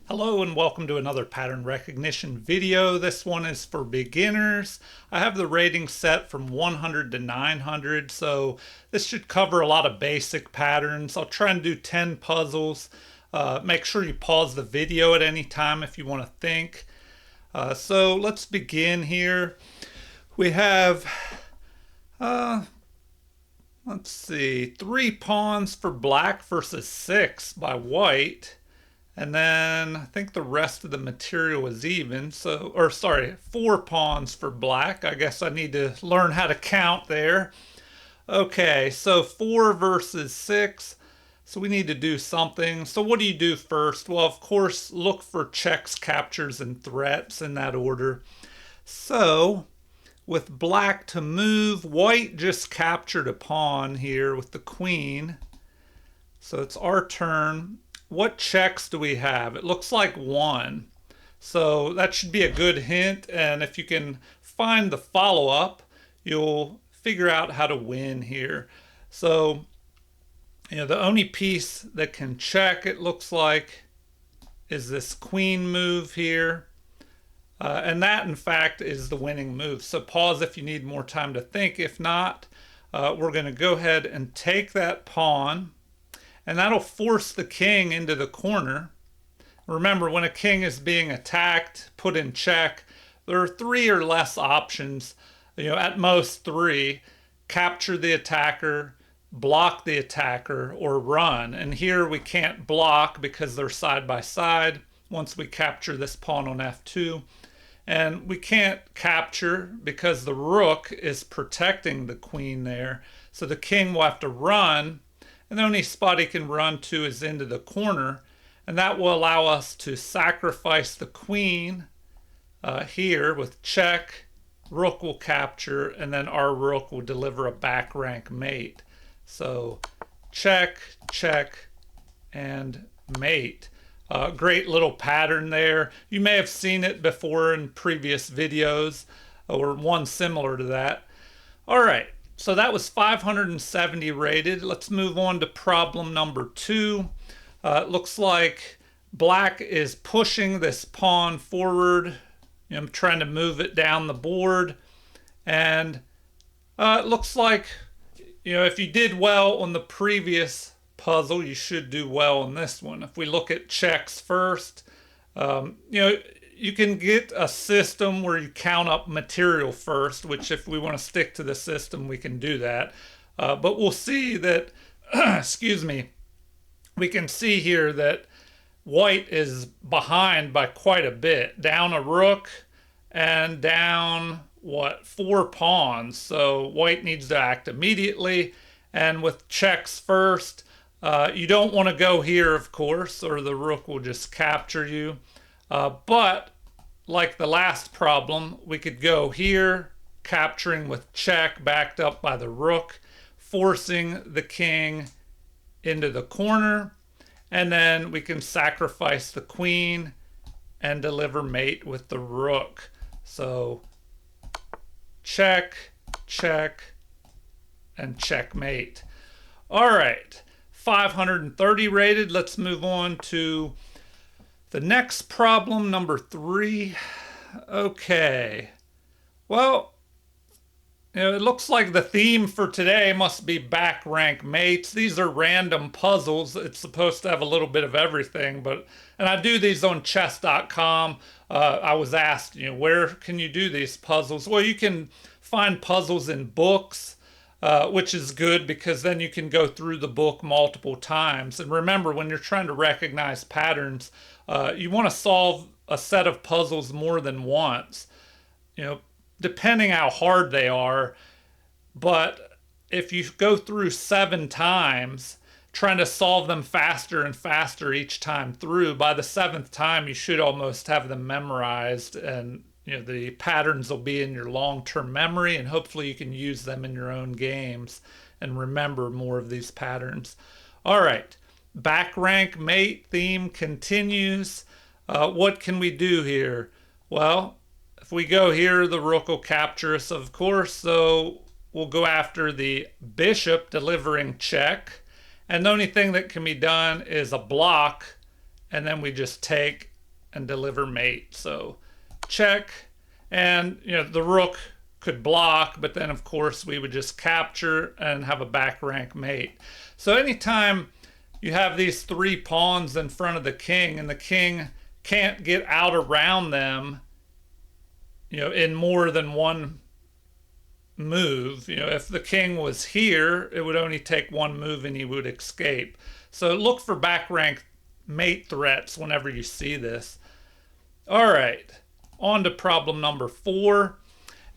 Hello and welcome to another pattern recognition video. This one is for beginners. I have the rating set from 100 to 900, so this should cover a lot of basic patterns. I'll try and do 10 puzzles. Make sure you pause the video at any time if you want to think. So let's begin here. We have, let's see, 3 pawns for black versus 6 by white. And then I think the rest of the material is even. So, or sorry, 4 pawns for black. I guess I need to learn how to count there. Okay, so 4 versus 6. So we need to do something. So what do you do first? Well, of course, look for checks, captures, and threats in that order. So with black to move, white just captured a pawn here with the queen. So it's our turn. What checks do we have? It looks like 1. So that should be a good hint. And if you can find the follow-up, you'll figure out how to win here. So, the only piece that can check, it looks like, is this queen move here. And that, in fact, is the winning move. So pause if you need more time to think. If not, we're going to go ahead and take that pawn. And that'll force the king into the corner. Remember, when a king is being attacked, put in check, there are 3 or less options, at most 3. Capture the attacker, block the attacker, or run. And here we can't block because they're side by side once we capture this pawn on f2. And we can't capture because the rook is protecting the queen there. So the king will have to run. And the only spot he can run to is into the corner. And that will allow us to sacrifice the queen here with check. Rook will capture, and then our rook will deliver a back rank mate. So check, check, and mate. Great little pattern there. You may have seen it before in previous videos or one similar to that. All right. So that was 570 rated. Let's move on to problem number 2. It looks like black is pushing this pawn forward. I'm trying to move it down the board. And it looks like, if you did well on the previous puzzle, you should do well on this one. If we look at checks first, you can get a system where you count up material first, which if we want to stick to the system, we can do that. But we'll see that, excuse me, we can see here that white is behind by quite a bit. Down a rook and down, 4 pawns. So white needs to act immediately. And with checks first, you don't want to go here, of course, or the rook will just capture you. But like the last problem, we could go here, capturing with check, backed up by the rook, forcing the king into the corner, and then we can sacrifice the queen and deliver mate with the rook. So check, check, and checkmate. All right, 530 rated. Let's move on to the next problem, number 3. Okay. Well, it looks like the theme for today must be back rank mates. These are random puzzles. It's supposed to have a little bit of everything, and I do these on chess.com. I was asked, where can you do these puzzles? Well, you can find puzzles in books, which is good because then you can go through the book multiple times. And remember, when you're trying to recognize patterns, you want to solve a set of puzzles more than once, depending how hard they are. But if you go through 7 times, trying to solve them faster and faster each time through, by the 7th time, you should almost have them memorized, and the patterns will be in your long-term memory, and hopefully you can use them in your own games and remember more of these patterns. All right. Back rank mate theme continues. What can we do here? Well, if we go here, the rook will capture us, of course. So we'll go after the bishop, delivering check. And the only thing that can be done is a block. And then we just take and deliver mate. So check. And the rook could block, but then of course we would just capture and have a back rank mate. So anytime you have these 3 pawns in front of the king and the king can't get out around them, in more than one move, if the king was here, it would only take 1 move and he would escape. So look for back rank mate threats whenever you see this. All right, on to problem number 4.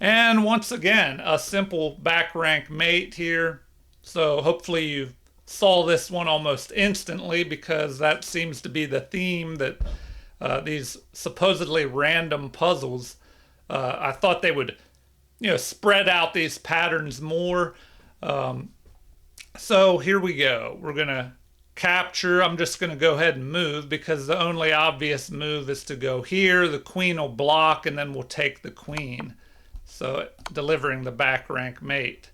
And once again, a simple back rank mate here. So hopefully you saw this one almost instantly, because that seems to be the theme that these supposedly random puzzles, I thought they would spread out these patterns more. So here we go. We're going to capture. I'm just going to go ahead and move, because the only obvious move is to go here. The queen will block, and then we'll take the queen. So delivering the back rank mate.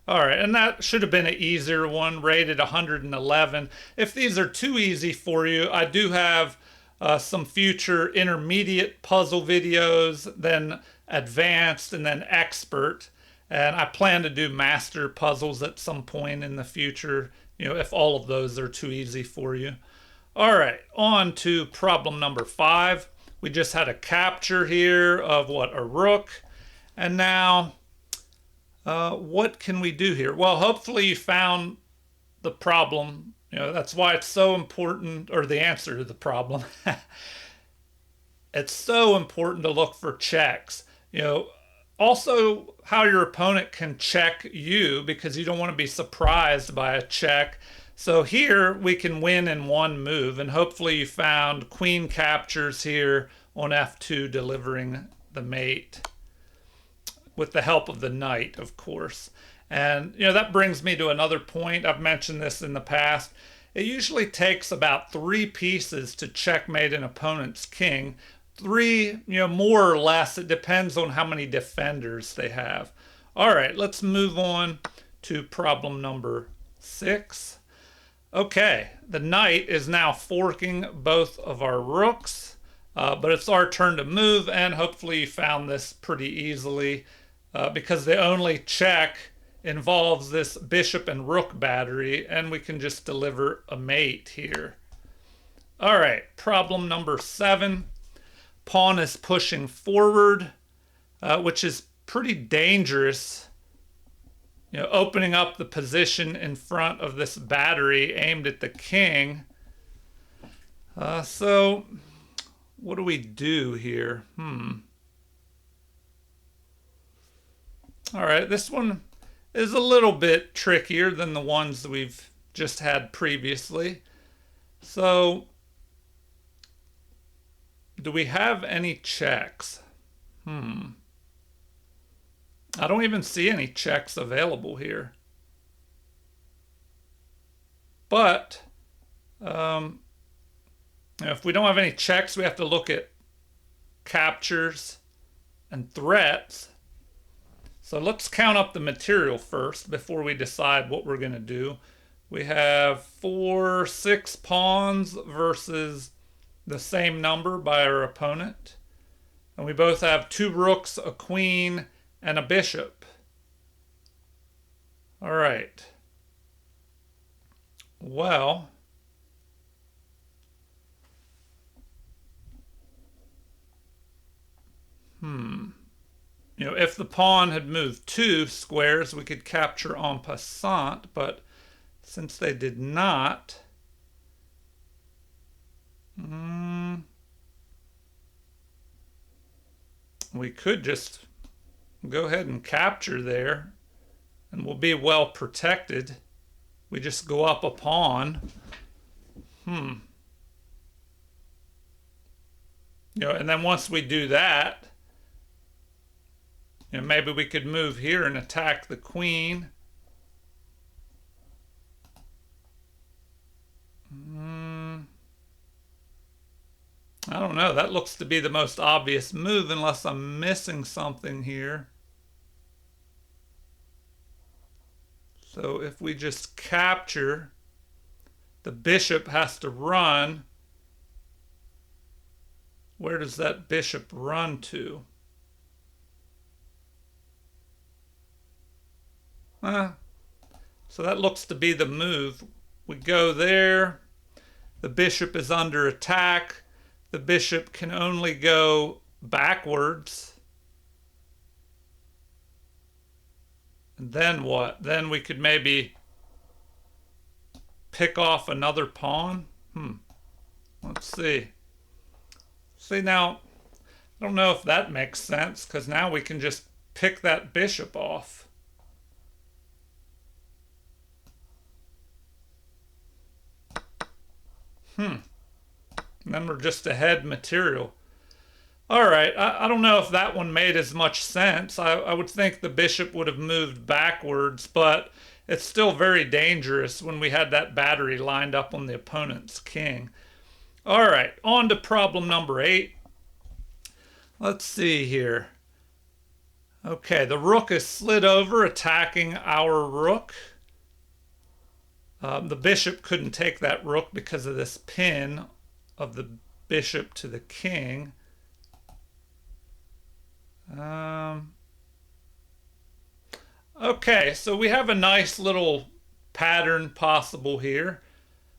All right, and that should have been an easier one, rated 111. If these are too easy for you, I do have some future intermediate puzzle videos, then advanced, and then expert. And I plan to do master puzzles at some point in the future, if all of those are too easy for you. All right, on to problem number 5. We just had a capture here of a rook. And now, what can we do here? Well, hopefully you found the problem. That's why it's so important, or the answer to the problem. It's so important to look for checks. Also how your opponent can check you, because you don't want to be surprised by a check. So here we can win in 1 move, and hopefully you found queen captures here on f2, delivering the mate, with the help of the knight, of course. And that brings me to another point. I've mentioned this in the past. It usually takes about 3 pieces to checkmate an opponent's king. 3, more or less. It depends on how many defenders they have. All right, let's move on to problem number 6. Okay, the knight is now forking both of our rooks, but it's our turn to move, and hopefully you found this pretty easily, because the only check involves this bishop and rook battery, and we can just deliver a mate here. All right, problem number 7. Pawn is pushing forward, which is pretty dangerous, opening up the position in front of this battery aimed at the king. So what do we do here? All right, this one is a little bit trickier than the ones we've just had previously. So, do we have any checks? I don't even see any checks available here. But, if we don't have any checks, we have to look at captures and threats. So let's count up the material first before we decide what we're going to do. We have 6 pawns versus the same number by our opponent. And we both have 2 rooks, a queen, and a bishop. All right. Well, if the pawn had moved 2 squares, we could capture en passant, but since they did not, we could just go ahead and capture there, and we'll be well protected. We just go up a pawn. And then once we do that, maybe we could move here and attack the queen. I don't know. That looks to be the most obvious move, unless I'm missing something here. So if we just capture, the bishop has to run. Where does that bishop run to? So that looks to be the move. We go there. The bishop is under attack. The bishop can only go backwards. And then what? Then we could maybe pick off another pawn. Let's see. See, now, I don't know if that makes sense, because now we can just pick that bishop off. And then we're just ahead material. All right, I don't know if that one made as much sense. I would think the bishop would have moved backwards, but it's still very dangerous when we had that battery lined up on the opponent's king. All right, on to problem number 8. Let's see here. Okay, the rook is slid over, attacking our rook. The bishop couldn't take that rook because of this pin of the bishop to the king. Okay, so we have a nice little pattern possible here.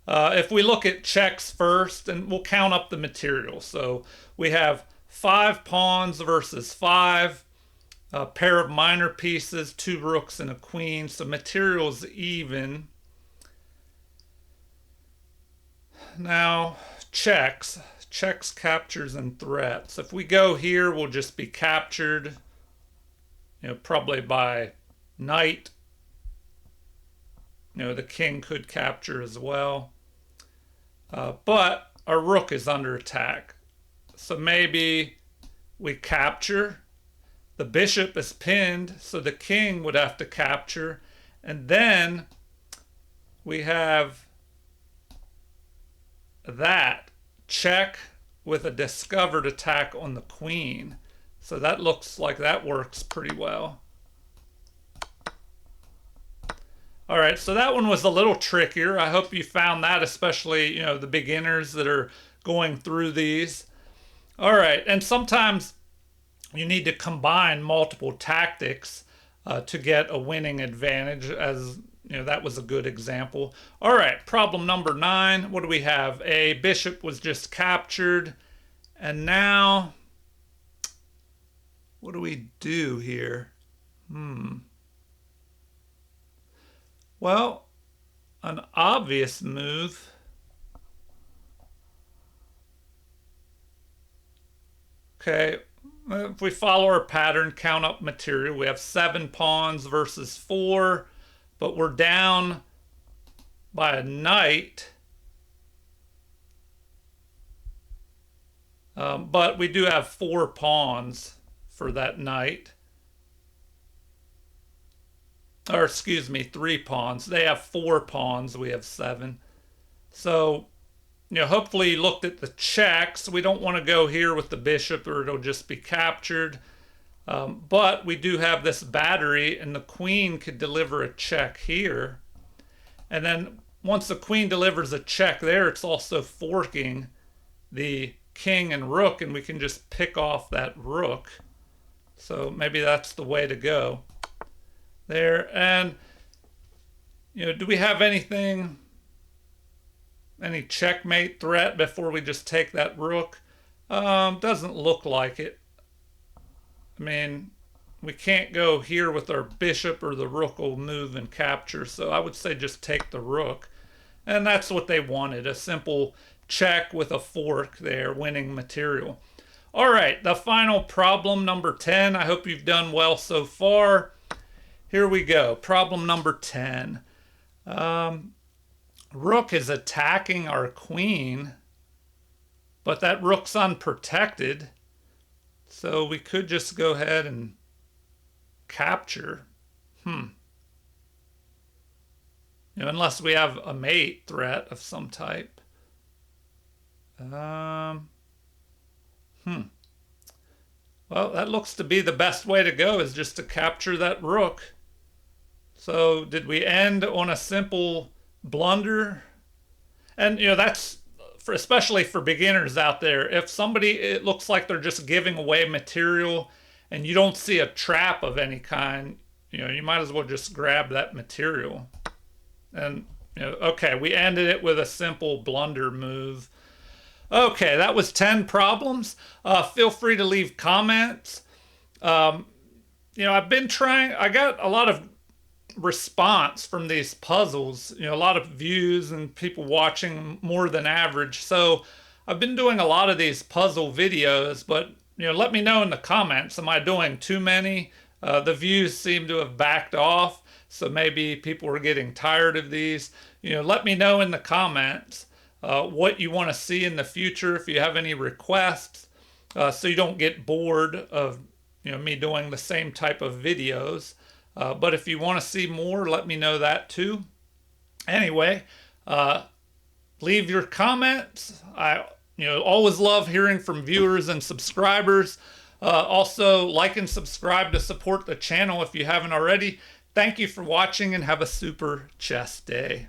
If we look at checks first, and we'll count up the material. So we have 5 pawns versus 5, a pair of minor pieces, 2 rooks and a queen. So material's even. Now, checks, captures, and threats. If we go here, we'll just be captured, probably by knight. The king could capture as well. But our rook is under attack. So maybe we capture. The bishop is pinned, so the king would have to capture. And then we have that check with a discovered attack on the queen. So that looks like that works pretty well. All right, so that one was a little trickier. I hope you found that, especially, the beginners that are going through these. All right, and sometimes you need to combine multiple tactics to get a winning advantage, as that was a good example. All right, problem number 9. What do we have? A bishop was just captured. And now, what do we do here? Well, an obvious move. Okay, if we follow our pattern, count up material, we have 7 pawns versus 4. But we're down by a knight. But we do have 4 pawns for that knight. Or excuse me, 3 pawns. They have 4 pawns. We have 7. So, hopefully you looked at the checks. We don't want to go here with the bishop or it'll just be captured. But we do have this battery, and the queen could deliver a check here. And then once the queen delivers a check there, it's also forking the king and rook, and we can just pick off that rook. So maybe that's the way to go there. And, do we have any checkmate threat before we just take that rook? Doesn't look like it. I mean, we can't go here with our bishop or the rook will move and capture. So I would say just take the rook. And that's what they wanted, a simple check with a fork there, winning material. All right, the final problem, number 10. I hope you've done well so far. Here we go. Problem number 10. Rook is attacking our queen, but that rook's unprotected. So we could just go ahead and capture. Unless we have a mate threat of some type. Well, that looks to be the best way to go, is just to capture that rook. So did we end on a simple blunder? And, that's especially for beginners out there, if somebody, it looks like they're just giving away material and you don't see a trap of any kind, you might as well just grab that material. And, okay, we ended it with a simple blunder move. Okay, that was 10 problems. Feel free to leave comments. I've been trying, I got a lot of response from these puzzles, a lot of views and people watching more than average. So I've been doing a lot of these puzzle videos, but let me know in the comments, am I doing too many? The views seem to have backed off, so maybe people are getting tired of these. Let me know in the comments what you want to see in the future, if you have any requests, so you don't get bored of me doing the same type of videos. But if you want to see more, let me know that too. Anyway, leave your comments. I always love hearing from viewers and subscribers. Also, like and subscribe to support the channel if you haven't already. Thank you for watching and have a super chess day.